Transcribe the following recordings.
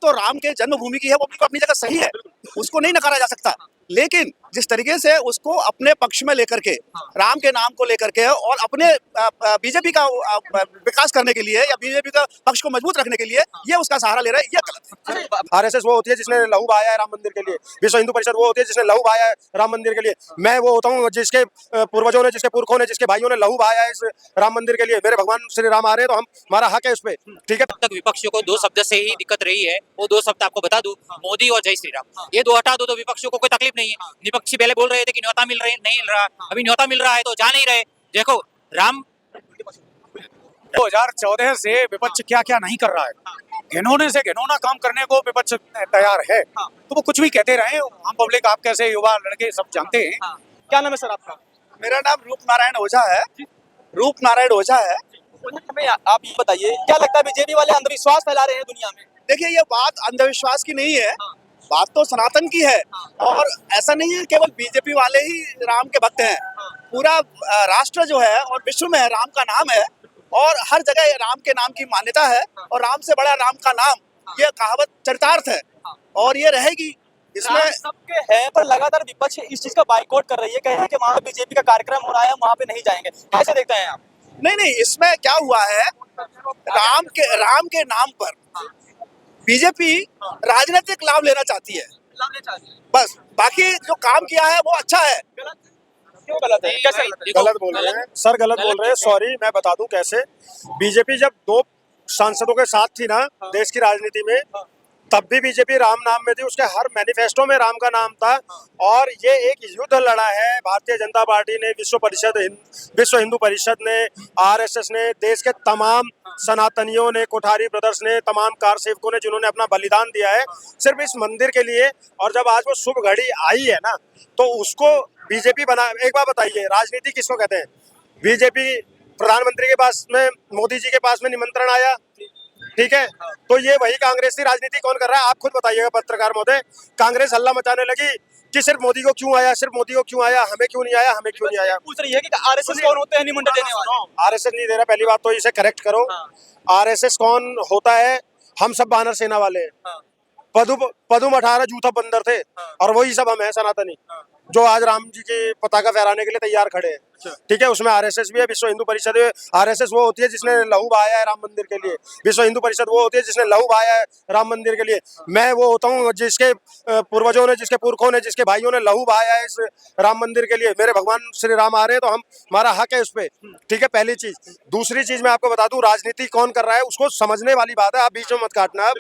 तो राम के जन्मभूमि की है, वो बिल्कुल अपनी जगह सही है, उसको नहीं नकारा जा सकता। लेकिन जिस तरीके से उसको अपने पक्ष में लेकर के, राम के नाम को लेकर के और अपने बीजेपी का विकास करने के लिए या बीजेपी का पक्ष को मजबूत रखने के लिए ये उसका सहारा ले रहा है, ये गलत है। आरएसएस वो होती है जिसने लहू बहाया है राम मंदिर के लिए, विश्व हिंदू परिषद वो होती है जिसने लहू बहाया है राम मंदिर के लिए। मैं वो होता हूँ जिसके पूर्वजों ने, जिसके पुरखों ने, जिसके भाइयों ने लहू बहाया है इस राम मंदिर के लिए। मेरे भगवान श्री राम आ रहे हैं तो हमारा हक है उस पर, ठीक है। अब तक विपक्षियों को दो शब्द से ही दिक्कत रही है, वो दो शब्द आपको बता दूं, मोदी और जय श्री राम। ये दो हटा दो तो विपक्षियों को कोई तकलीफ नहीं है। विपक्षी पहले बोल रहे थे कि न्योता मिल रहे नहीं मिल रहा, अभी न्योता मिल रहा है तो जा नहीं रहे। देखो राम 2014 से विपक्ष क्या क्या नहीं कर रहा है, घिनौने से घिनौना काम करने को विपक्ष तैयार है, तो वो कुछ भी कहते रहे। हम पब्लिक, आप कैसे युवा लड़के सब जानते हैं। क्या नाम है सर आपका? मेरा नाम रूप नारायण ओझा है, रूप नारायण ओझा है। हमें आप ये बताइए, क्या लगता है बीजेपी वाले अंधविश्वास फैला रहे हैं दुनिया में? देखिए, ये बात अंधविश्वास की नहीं है, बात तो सनातन की है। और ऐसा नहीं है केवल बीजेपी वाले ही राम के भक्त हैं, पूरा राष्ट्र जो है और विश्व में राम का नाम है और हर जगह राम के नाम की मान्यता है। और राम से बड़ा राम का नाम, ये कहावत चरितार्थ है और ये रहेगी। इसमें सबके है, पर लगातार विपक्ष इस चीज का बाइकआउट कर रही है, कह रहे हैं कि वहाँ पे बीजेपी का कार्यक्रम हो रहा है, वहाँ पे नहीं जाएंगे। कैसे देखते हैं आप? नहीं, इसमें क्या हुआ है, राम के नाम पर बीजेपी राजनीतिक लाभ लेना चाहती है बस। बाकी जो काम किया है वो अच्छा है। क्यों गलत है? कैसे गलत बोल रहे हैं सर, गलत बोल रहे हैं। सॉरी, मैं बता दूं कैसे। बीजेपी जब 2 सांसदों के साथ थी ना देश की राजनीति में, तब भी बीजेपी राम नाम में थी, उसके हर मैनिफेस्टो में राम का नाम था। और ये एक युद्ध लड़ा है भारतीय जनता पार्टी ने, विश्व हिंदू परिषद ने, आरएसएस ने, देश के तमाम सनातनियों ने, कोठारी ब्रदर्स ने, तमाम कार सेवकों ने, जिन्होंने अपना बलिदान दिया है सिर्फ इस मंदिर के लिए। और जब आज वो शुभ घड़ी आई है ना, तो उसको बीजेपी बना। एक बार बताइए, राजनीति किसको कहते हैं? बीजेपी प्रधानमंत्री के पास में, मोदी जी के पास में निमंत्रण आया, ठीक है, तो ये वही कांग्रेस की राजनीति कौन कर रहा है? आप खुद बताइएगा पत्रकार महोदय। कांग्रेस हल्ला मचाने लगी कि सिर्फ मोदी को क्यों आया, सिर्फ मोदी को क्यों आया, हमें क्यों नहीं आया, हमें क्यों नहीं आया। पूछ रही है कि आरएसएस कौन होते हैं निमंत्रण देने वाले? आरएसएस नहीं दे रहा, पहली बात तो इसे करेक्ट करो। आरएसएस कौन होता है? हम सब वानर सेना वाले हैं। पदुम 18 जूथा बंदर थे और वही सब हम हैं सनातनी, जो आज राम जी की पताका फहराने के लिए तैयार खड़े हैं, ठीक है। उसमें आरएसएस भी है, विश्व हिंदू परिषद है। आरएसएस वो होती है जिसने लहू बहाया है राम मंदिर के लिए, विश्व हिंदू परिषद वो होती है जिसने लहू बहाया है राम मंदिर के लिए। मैं वो होता हूँ जिसके पूर्वजों ने, जिसके पुरखों ने, जिसके भाइयों ने लहू बहाया है इस राम मंदिर के लिए। मेरे भगवान श्री राम आ रहे हैं तो हमारा हक है उस पर, ठीक है, पहली चीज। दूसरी चीज मैं आपको बता दूं, राजनीति कौन कर रहा है उसको समझने वाली बात है, आप बीच में मत काटना।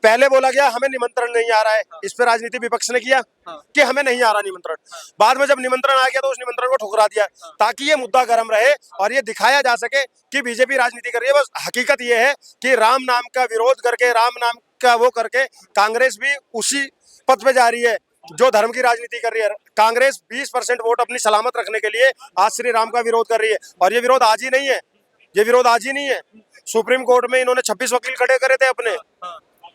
पहले बोला गया हमें निमंत्रण नहीं आ रहा है, इस पर राजनीति विपक्ष ने किया कि हमें नहीं आ रहा निमंत्रण। बाद में जब निमंत्रण आ गया तो उस निमंत्रण को ठुकरा दिया, ताकि ये मुद्दा गर्म रहे और ये दिखाया जा सके कि बीजेपी राजनीति कर रही है। बस हकीकत ये है कि राम नाम का विरोध करके, राम नाम का वो करके कांग्रेस भी उसी पथ पे जा रही है जो धर्म की राजनीति कर रही है। कांग्रेस 20% वोट अपनी सलामत रखने के लिए आज श्री राम का विरोध कर रही है। और ये विरोध आज ही नहीं है, ये विरोध आज ही नहीं है। सुप्रीम कोर्ट में इन्होंने 26 वकील खड़े करे थे अपने,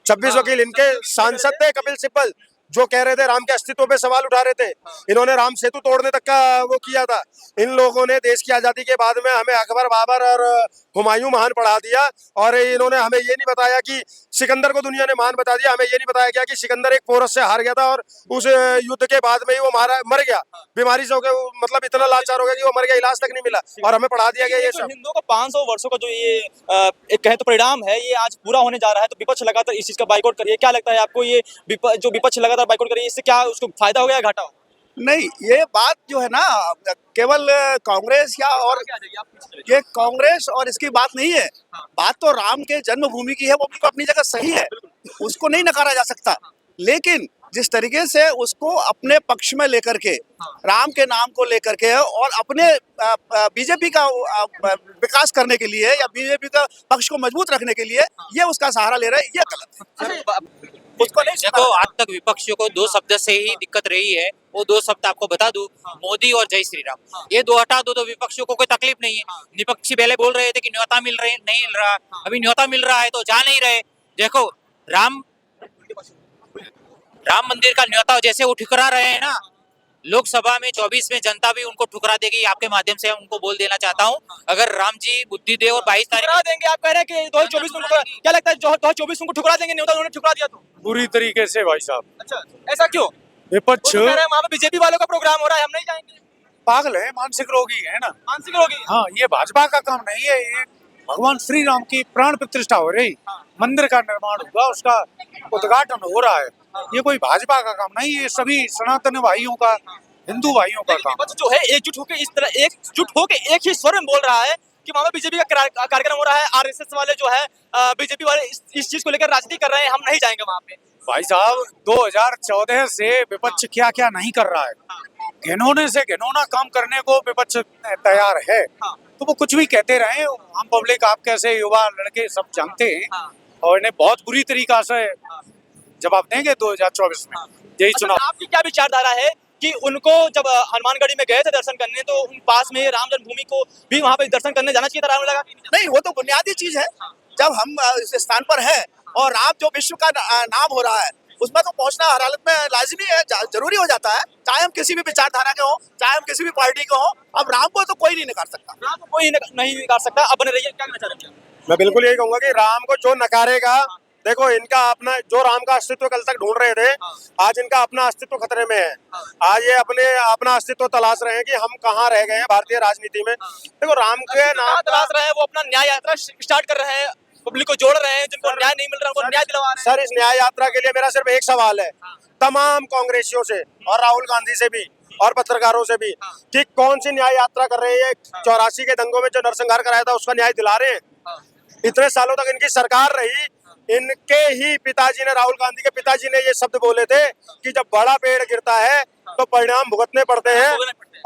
26 वकील। इनके सांसद थे कपिल सिब्बल, जो कह रहे थे राम के अस्तित्व पे सवाल उठा रहे थे। इन्होंने राम सेतु तोड़ने तक का वो किया था। इन लोगों ने देश की आजादी के बाद में हमें अकबर, बाबर और हुमायूं महान पढ़ा दिया, और इन्होंने हमें ये नहीं बताया कि सिकंदर को दुनिया ने महान बता दिया। हमें ये नहीं बताया गया कि सिकंदर एक पोरस से हार गया था और उस युद्ध के बाद में ही वो मर गया, बीमारी से हो गया, मतलब इतना लाचार हो गया कि वो मर गया, इलाज तक नहीं मिला, और हमें पढ़ा दिया गया ये सब। हिंदुओं का 500 वर्षों का जो ये एक कहे तो परिणाम है, ये आज पूरा होने जा रहा है, तो विपक्ष लगातार इस चीज का बाइकआउट करिए। क्या लगता है आपको, ये जो विपक्ष लगातार बाइकआउट करिए, इससे क्या उसको फायदा होगा या घाटा होगा? नहीं, ये बात जो है ना केवल कांग्रेस या और ये कांग्रेस और इसकी बात नहीं है, बात तो राम के जन्मभूमि की है, वो बिल्कुल अपनी जगह सही है, उसको नहीं नकारा जा सकता। लेकिन जिस तरीके से उसको अपने पक्ष में लेकर के, राम के नाम को लेकर के और अपने बीजेपी का विकास करने के लिए या बीजेपी का पक्ष को मजबूत रखने के लिए ये उसका सहारा ले रहा है, ये गलत है। उसको नहीं देखो, आज तक विपक्षियों को दो शब्द से ही दिक्कत रही है, वो दो शब्द आपको बता दूं, मोदी और जय श्री राम। ये दो हटा दो तो विपक्षियों को कोई तकलीफ नहीं है। विपक्षी पहले बोल रहे थे कि न्योता मिल रहे नहीं मिल रहा, अभी न्योता मिल रहा है तो जा नहीं रहे। देखो राम मंदिर का न्योता जैसे वो ठुकरा रहे हैं ना, लोकसभा में 24 में जनता भी उनको ठुकरा देगी। आपके माध्यम से उनको बोल देना चाहता हूँ, अगर राम जी बुद्धि दे और 22 तारीख ठुकरा देंगे, आप कह रहे हैं कि 2024 में क्या लगता है 2024 में उनको ठुकरा देंगे? न्योता उन्होंने ठुकरा दिया तो। बुरी तरीके से भाई साहब। अच्छा, ऐसा क्यों? वो विपक्ष तो कह रहे हैं वहाँ पे बीजेपी वालों का प्रोग्राम हो रहा है, हम नहीं जाएंगे। पागल है, मानसिक रोगी है ना। मानसिक रोगी। हाँ, ये भाजपा का काम नहीं है। ये भगवान श्री राम की प्राण प्रतिष्ठा हो रही, मंदिर का निर्माण हुआ, उसका उद्घाटन हो रहा है। ये कोई भाजपा का काम नहीं है, ये सभी सनातन भाइयों का, हिंदू भाइयों का काम। विपक्ष जो है एकजुट होकर इस तरह एकजुट होकर एक ही स्वर में बोल रहा है कि वहाँ पे बीजेपी का कार्यक्रम हो रहा है, आरएसएस वाले जो है बीजेपी वाले इस चीज को लेकर राजनीति कर रहे हैं, हम नहीं जाएंगे वहाँ पे। भाई साहब, 2014 से विपक्ष क्या क्या नहीं कर रहा है। घिनौने से घिनौना काम करने को विपक्ष तैयार है, तो वो कुछ भी कहते रहे। हम पब्लिक, आप कैसे युवा लड़के सब जानते हैं, और इन्हें बहुत बुरी तरीका से जवाब देंगे 2024 में यही चुनाव। आपकी क्या विचारधारा है कि उनको जब हनुमानगढ़ी में गए थे दर्शन करने, तो उन पास में राम जन्मभूमि को भी वहाँ पे दर्शन करने जाना चाहिए था, राम लगा? नहीं, वो तो बुनियादी चीज है। जब हम इस स्थान पर है और राम जो विश्व का नाम हो रहा है, उसमें तो पहुंचना हर हालत में लाजिमी है, जरूरी हो जाता है। चाहे हम किसी भी विचारधारा के हो, चाहे हम किसी भी पार्टी के हो, अब राम को तो कोई नहीं नकार सकता। राम को कोई नहीं निकाल सकता। अब बने रहिए, क्या कहना चाह रहे हैं? मैं बिल्कुल यही कहूंगा कि राम को जो नकारेगा, देखो इनका अपना जो राम का अस्तित्व कल तक ढूंढ रहे थे, आज इनका अपना अस्तित्व खतरे में है। आज ये अपना अस्तित्व तलाश रहे हैं कि हम कहाँ रह गए हैं भारतीय राजनीति में। देखो राम के नाम तलाश रहे हैं, वो अपना न्याय यात्रा स्टार्ट कर रहे हैं, पब्लिक को जोड़ रहे हैं, जिनको न्याय नहीं मिल रहा उनको न्याय दिलवा रहे हैं। सर, इस न्याय यात्रा के लिए मेरा सिर्फ एक सवाल है तमाम कांग्रेसियों से और राहुल गांधी से भी और पत्रकारों से भी, कि कौन सी न्याय यात्रा कर रहे हैं? 84 के दंगों में जो नरसंहार कराया था उसका न्याय दिला रहे हैं? इतने सालों तक इनकी सरकार रही, इनके ही पिताजी ने, राहुल गांधी के पिताजी ने ये शब्द बोले थे कि जब बड़ा पेड़ गिरता है तो परिणाम भुगतने पड़ते हैं।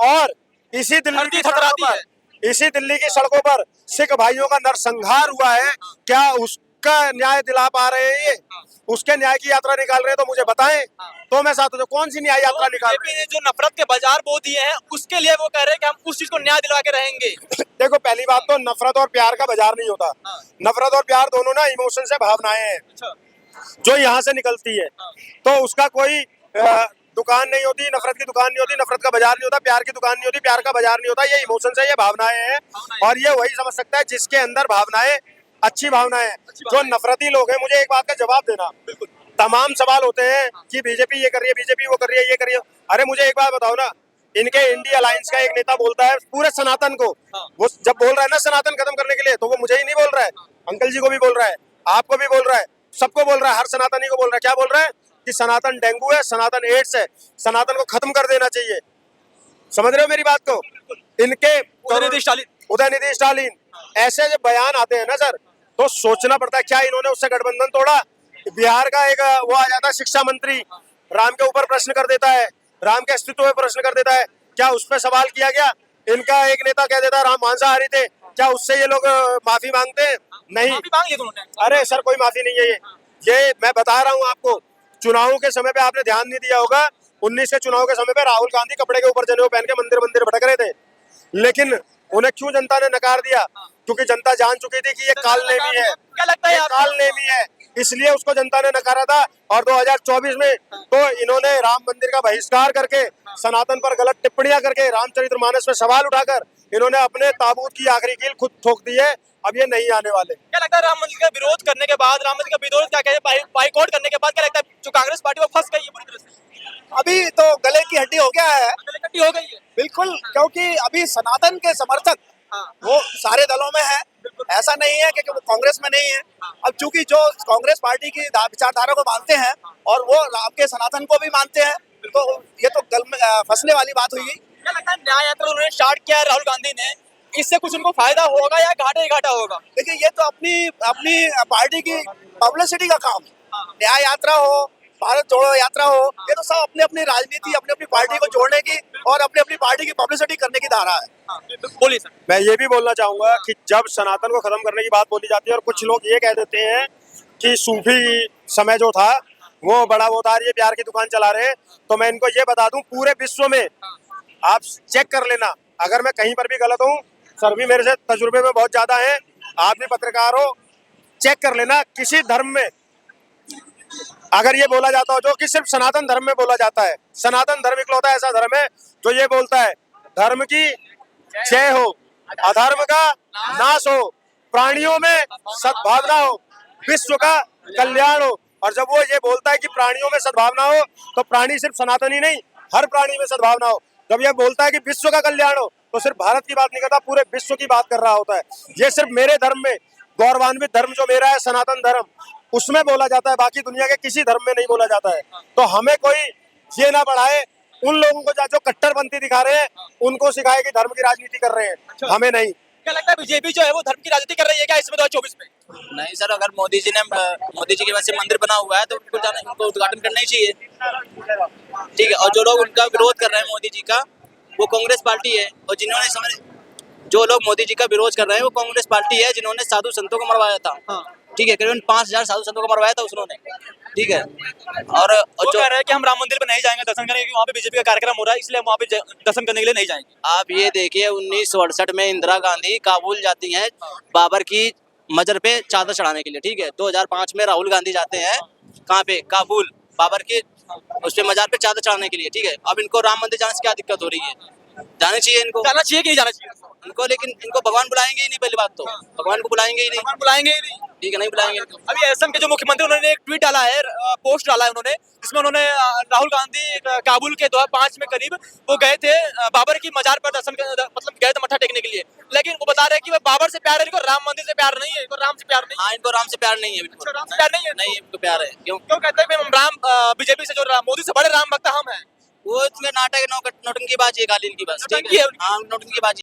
और इसी दिल्ली की सड़कों पर सिख भाइयों का नरसंहार हुआ है। क्या उसका न्याय दिला पा रहे हैं ये? उसके न्याय की यात्रा निकाल रहे हैं तो मुझे बताएं, तो मैं साथ हूं। कौन सी न्याय यात्रा निकाल रहे हैं? जो नफरत के बाजार बो दिए हैं, उसके लिए वो कह रहे हैं कि हम उस चीज को न्याय दिलवा के रहेंगे। देखो, पहली बात तो नफरत और प्यार का बाजार नहीं होता। नफरत और प्यार दोनों ना इमोशन से, भावनाएं हैं जो यहाँ से निकलती है। तो उसका कोई दुकान नहीं होती, नफरत की दुकान नहीं होती, नफरत का बाजार नहीं होता, प्यार की दुकान नहीं होती, प्यार का बाजार नहीं होता। ये इमोशन है, ये भावनाएं हैं, और ये वही समझ सकता है जिसके अंदर भावनाएं, अच्छी भावनाएं। जो नफरती लोग हैं, मुझे एक बात का जवाब देना। तमाम सवाल होते हैं कि बीजेपी ये कर रही है, बीजेपी वो कर रही है, ये कर रही है। अरे मुझे एक बात बताओ ना, इनके इंडिया अलायंस का एक नेता बोलता है पूरे सनातन को, वो जब बोल रहा है ना सनातन खत्म करने के लिए, तो वो मुझे ही नहीं बोल रहा है, अंकल जी को भी बोल रहा है, आपको भी बोल रहा है, सबको बोल रहा है, हर सनातनी को बोल रहा है। क्या बोल रहा है? कि सनातन डेंगू है, सनातन एड्स है, सनातन को खत्म कर देना चाहिए। समझ रहे हो मेरी बात को? इनके उदयनिधि स्टालिन ऐसे जो बयान आते हैं ना सर, तो सोचना पड़ता है क्या इन्होंने उससे गठबंधन तोड़ा? बिहार का एक वो आ जाता है शिक्षा मंत्री, राम के ऊपर प्रश्न कर देता है, राम के अस्तित्व में प्रश्न कर देता है। क्या उस पर सवाल किया गया? इनका एक नेता कह देता है राम मांसाहारी थे, क्या उससे ये लोग माफी मांगते हैं? नहीं। अरे सर, कोई माफी नहीं है। ये मैं बता रहा हूँ आपको, चुनावों के समय पे आपने ध्यान नहीं दिया होगा, 19 के चुनाव के समय पे राहुल गांधी कपड़े के ऊपर जनेऊ पहन के मंदिर मंदिर भटक रहे थे, लेकिन उन्हें क्यों जनता ने नकार दिया? क्योंकि जनता जान चुकी थी कि ये कालनेमी है। क्या लगता है? कालनेमी है, इसलिए उसको जनता ने नकारा था। और 2024 में तो इन्होंने राम मंदिर का बहिष्कार करके, सनातन पर गलत टिप्पणियां करके, रामचरितमानस में सवाल उठाकर इन्होंने अपने ताबूत की आखिरी कील खुद ठोक दी है। अब ये नहीं आने वाले। क्या लगता है राम मंदिर का विरोध करने के बाद, राम मंदिर का विरोध क्या कहते हैं, बाइकआउट करने के बाद, क्या लगता है जो कांग्रेस पार्टी वो फंस गई है पूरी तरह से? अभी तो गले की हड्डी हो गया है, इकट्ठी हो गई है। बिल्कुल, क्योंकि अभी सनातन के समर्थक वो सारे दलों में है। ऐसा नहीं है कि वो कांग्रेस में नहीं है। अब चूंकि जो कांग्रेस पार्टी की विचारधारा को मानते हैं और वो राम के सनातन को भी मानते हैं, तो ये तो गल में फंसने वाली बात हुई। क्या लगता है न्याय यात्रा उन्होंने स्टार्ट किया है राहुल गांधी ने, इससे कुछ उनको फायदा होगा या घाटा ही घाटा होगा? देखिए, ये तो अपनी पार्टी की पब्लिसिटी का काम है। न्याय यात्रा हो, भारत जोड़ो यात्रा हो, ये तो सब अपनी अपनी राजनीति, अपनी अपनी पार्टी को जोड़ने की और अपनी अपनी पार्टी की पब्लिसिटी करने की धारा है। बोलिए सर। मैं ये भी बोलना चाहूंगा कि जब सनातन को खत्म करने की बात बोली जाती है और कुछ लोग ये कह देते हैं कि सूफी समय जो था वो बड़ा वो था, ये प्यार की दुकान चला रहे हैं, तो मैं इनको ये बता दूं, पूरे विश्व में आप चेक कर लेना, अगर मैं कहीं पर भी गलत हूँ, सर भी मेरे से तजुर्बे में बहुत ज्यादा है, आप भी पत्रकार हो, चेक कर लेना, किसी धर्म में अगर ये बोला जाता हो जो कि सिर्फ सनातन धर्म में बोला जाता है, सनातन धर्म इकलौता ऐसा धर्म है जो ये बोलता है धर्म की जय हो, अधर्म का नाश हो, प्राणियों में सद्भावना हो, विश्व का कल्याण हो। और जब वो ये बोलता है कि प्राणियों में सद्भावना हो तो प्राणी सिर्फ सनातनी नहीं, हर प्राणी में सद्भावना हो। जब ये बोलता है कि विश्व का कल्याण हो तो सिर्फ भारत की बात नहीं करता, पूरे विश्व की बात कर रहा होता है। ये सिर्फ मेरे धर्म में, गौरवान्वित धर्म जो मेरा है सनातन धर्म, उसमें बोला जाता है, बाकी दुनिया के किसी धर्म में नहीं बोला जाता है। तो हमें कोई ये ना बढ़ाए, उन लोगों को जो कट्टरपंथी दिखा रहे हैं उनको सिखाए कि धर्म की राजनीति कर रहे हैं, हमें नहीं। क्या लगता है बीजेपी जो है वो धर्म की राजनीति कर रही है क्या इसमें 2024 में? नहीं सर, अगर मोदी जी की वजह से मंदिर बना हुआ है तो उनको उद्घाटन करना ही चाहिए, ठीक है। और जो लोग उनका विरोध कर रहे हैं मोदी जी का, वो कांग्रेस पार्टी है। और जो लोग मोदी जी का विरोध कर रहे हैं वो कांग्रेस पार्टी है जिन्होंने साधु संतों को मरवाया था, ठीक है। करीबन 5000 साधु संतों को मरवाया था उसने, ठीक है। और वो जो कह रहे हैं कि हम राम मंदिर पे नहीं जाएंगे दर्शन करने, क्योंकि वहाँ पे बीजेपी का कार्यक्रम हो रहा है, इसलिए हम वहाँ पे दर्शन करने के लिए नहीं जाएंगे। आप ये देखिए 1968 में इंदिरा गांधी काबुल जाती हैं बाबर की मजर पे चादर चढ़ाने के लिए, ठीक है। 2005 में राहुल गांधी जाते हैं कहाँ पे, काबुल, बाबर के उस पे मजार पे चादर चढ़ाने के लिए, ठीक है। अब इनको राम मंदिर जाने से क्या दिक्कत हो रही है? जाना चाहिए इनको, जाना चाहिए कि नहीं जाना चाहिए इनको, लेकिन इनको भगवान बुलाएंगे ही नहीं। पहली बात तो भगवान को बुलाएंगे ही नहीं, भगवान बुलाएंगे ही नहीं, ठीक है, नहीं बुलाएंगे इनको। अभी असम के जो मुख्यमंत्री उन्होंने एक ट्वीट डाला है, पोस्ट डाला है उन्होंने, जिसमें उन्होंने राहुल गांधी काबुल के 2005 में करीब वो गए थे बाबर की मजार पर दर्शन मतलब गए थे मत्था टेकने के लिए, लेकिन वो बता रहे हैं कि वो बाबर से प्यार है, इनको राम मंदिर से प्यार नहीं है, इनको राम से प्यार नहीं है। हाँ, इनको राम से प्यार नहीं है, बिल्कुल राम से प्यार नहीं है, नहीं, इनको प्यार है। क्यों? क्यों कहते हैं कि हम राम बीजेपी से जो मोदी से बड़े राम भक्त हम हैं? वो इसमें नाटक नौटंकी बाजी है, खाली इनकी बस, ठीक नौटंकी है। है। हाँ, नौटंकी बाजी।